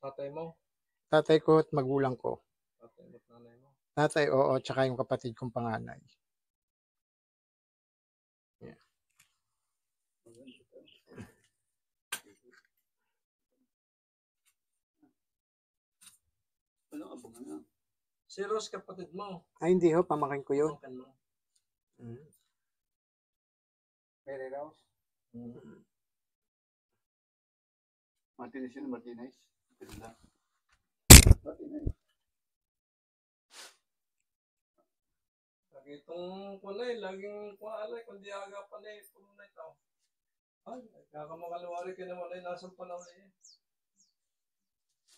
tatay mo? Tatay ko at magulang ko. Tatay mo at nanay mo? Tatay, oo, tsaka yung kapatid kong panganay. Yeah. Si Rose, kapatid mo? Ay, hindi ho, pamangkin ko yun. Pamangkin mo? Pere Rose? Martinez yun, Martinez. Martinez. Itong kulay, laging kualay, kundi agapan eh, puno na ito. Ay, kakamakaliwari ka naman ay nasang panahon eh.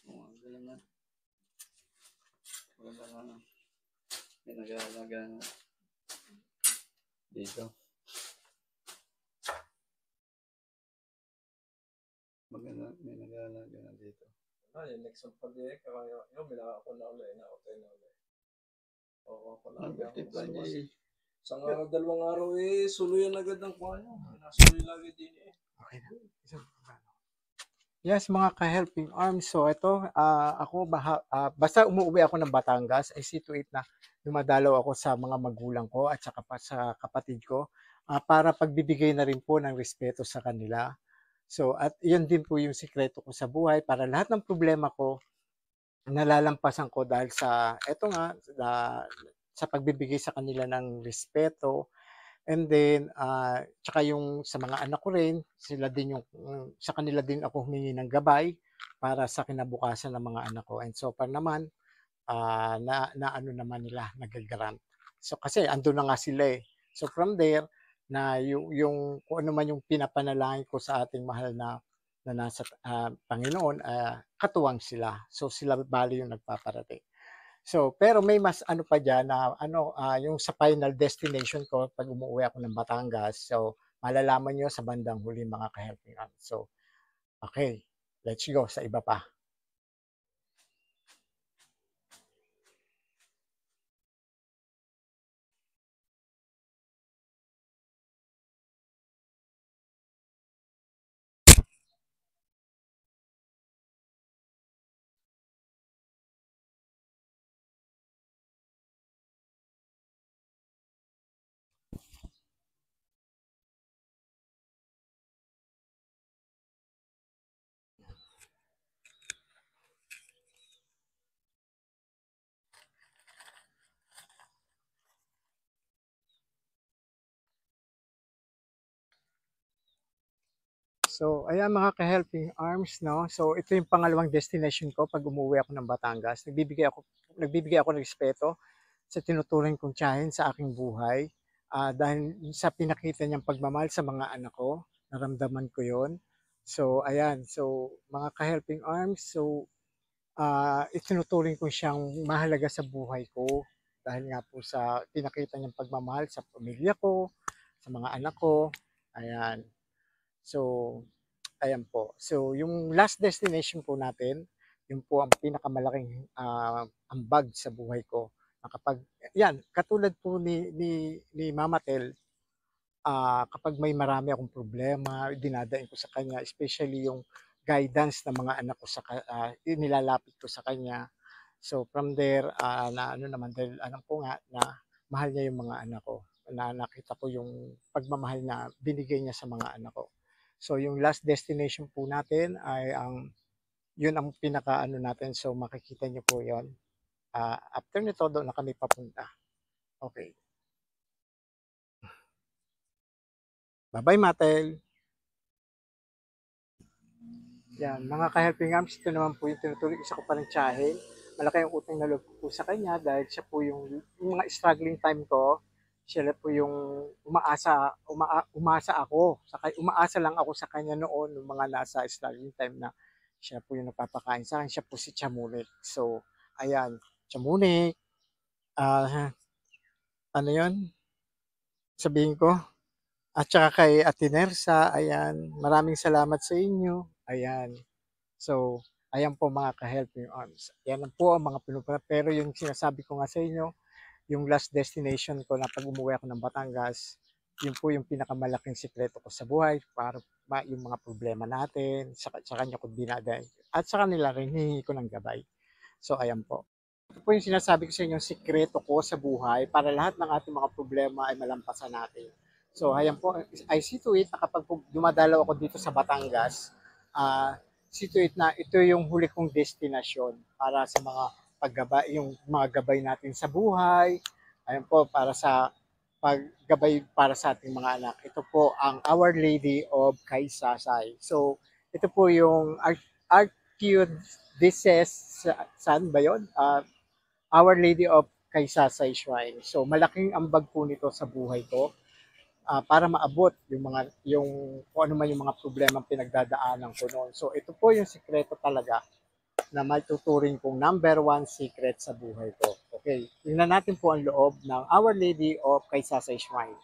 Oo, galang nga. Wala nga. May nag-aalaga na. Dito. Maganda, may nag-aalaga na dito. Ay, next month pa din, kaya yun, minaka ako na ulit, na-auto na ulit. Oo, ako lang. Isang araw, dalawang araw eh, suluyan agad ng kuha nyo. Nasuloy lagi din eh. Okay na. Yes, mga ka-helping arms. So, ito, ako, basta umuwi ako ng Batangas, I see to it na dumadalaw ako sa mga magulang ko at saka pa sa kapatid ko para pagbibigay na rin po ng respeto sa kanila. So, at yun din po yung sikreto ko sa buhay para lahat ng problema ko, nalalampasan ko dahil sa, eto nga, sa pagbibigay sa kanila ng respeto. And then, tsaka yung sa mga anak ko rin, sila din yung, sa kanila din ako humingi ng gabay para sa kinabukasan ng mga anak ko. And so far naman, na ano naman nila, nag-grant. So kasi ando na nga sila eh. So from there, na yung kung ano man yung pinapanalangin ko sa ating mahal na nasa Panginoon, katuwang sila. So sila bali yung nagpaparating. So, pero may mas ano pa diyan na yung sa final destination ko pag umuwi ako ng Batangas. So, malalaman niyo sa bandang huli mga ka-helping hands. So, okay, let's go sa iba pa. So, ayan mga ka-helping arms, no? So, ito yung pangalawang destination ko pag umuwi ako ng Batangas. Nagbibigay ako ng respeto sa tinuturing kong tiyahin sa aking buhay. Dahil sa pinakita niyang pagmamahal sa mga anak ko, naramdaman ko yon. So, ayan. So, mga ka-helping arms, so, itinuturing ko siyang mahalaga sa buhay ko dahil nga po sa pinakita niyang pagmamahal sa pamilya ko, sa mga anak ko. Ayan. So, ayan po. So, yung last destination po natin, yun po ang pinakamalaking ambag sa buhay ko. Kapag, yan, katulad po ni Mama Tel, kapag may marami akong problema, dinadain ko sa kanya, especially yung guidance ng mga anak ko nilalapit ko sa kanya. So from there, na ano naman, dahil alam ko nga na mahal niya yung mga anak ko, na nakita ko yung pagmamahal na binigay niya sa mga anak ko. So yung last destination po natin ay yun ang pinaka ano natin, so makikita niyo po yon. After nito, doon na kami papunta. Okay. Bye-bye, Matel. Yan, mga ka-helping arms, ito naman po yung tinutuloy isa ko pa ng tiyahin. Malaki yung utang na loob ko sa kanya dahil siya po yung mga struggling time ko, siya po yung umasa ako. Umaasa lang ako sa kanya noon, ng mga nasa struggling time na siya po yung nagpapakain sa akin. Siya po si Chamunik. So, ayan, Chamunik, ano yon sabihin ko? At saka kay Ate Nersa, ayan, maraming salamat sa inyo. Ayan. So, ayan po mga ka-helping arms. Yan po ang mga pinupuna. Pero yung sinasabi ko nga sa inyo, yung last destination ko na pag umuwi ako ng Batangas, yun po yung pinakamalaking sikreto ko sa buhay para yung mga problema natin, sa kanya ko dinaday. At sa kanila rin, hihingi ko ng gabay. So, ayan po. Ito po yung sinasabi ko sa inyo, sikreto ko sa buhay para lahat ng ating mga problema ay malampasan natin. So, ayan po, I see to it na kapag dumadalaw ako dito sa Batangas, see to it na ito yung huli kong destinasyon para sa mga paggabay, yung mga gabay natin sa buhay. Ayan po, para sa paggabay para sa ating mga anak. Ito po ang Our Lady of Kaysasay. So, ito po yung Archdiocese, saan ba yun? Our Lady of Kaysasay Shrine. So, malaking ambag po nito sa buhay ko para maabot yung kung ano man yung mga problema pinagdadaanan ko noon. So, ito po yung sikreto talaga na maituturing kong number 1 secret sa buhay ko. Okay, tingnan natin po ang loob ng Our Lady of Kaysasay Shrine.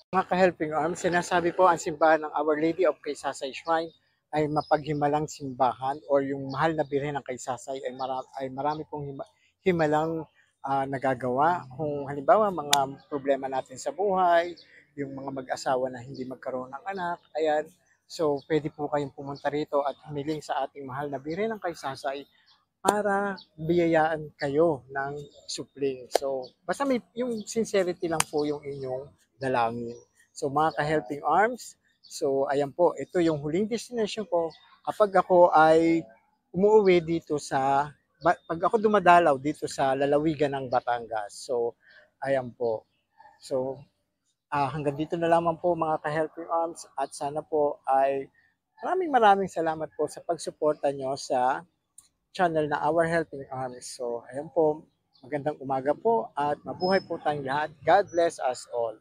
Mga ka-helping arms, sinasabi po ang simbahan ng Our Lady of Kaysasay Shrine ay mapaghimalang simbahan or yung mahal na birhen ng Kaysasay ay marami pong himalang nagagawa. Kung halimbawa mga problema natin sa buhay, yung mga mag-asawa na hindi magkaroon ng anak, ayan. So, pwede po kayong pumunta rito at humiling sa ating mahal na birhen ng Kaysasay para biyayaan kayo ng supling. So, basta may, yung sincerity lang po yung inyong dalangin. So, mga ka-helping arms, so ayan po, ito yung huling destination ko kapag ako ay umuwi dito pag ako dumadalaw dito sa lalawigan ng Batangas. So, ayan po. So, hanggang dito na lamang po mga ka-helping arms at sana po ay maraming salamat po sa pagsuporta nyo sa channel na Our Helping Arms. So, ayan po, magandang umaga po at mabuhay po tayong lahat. God bless us all.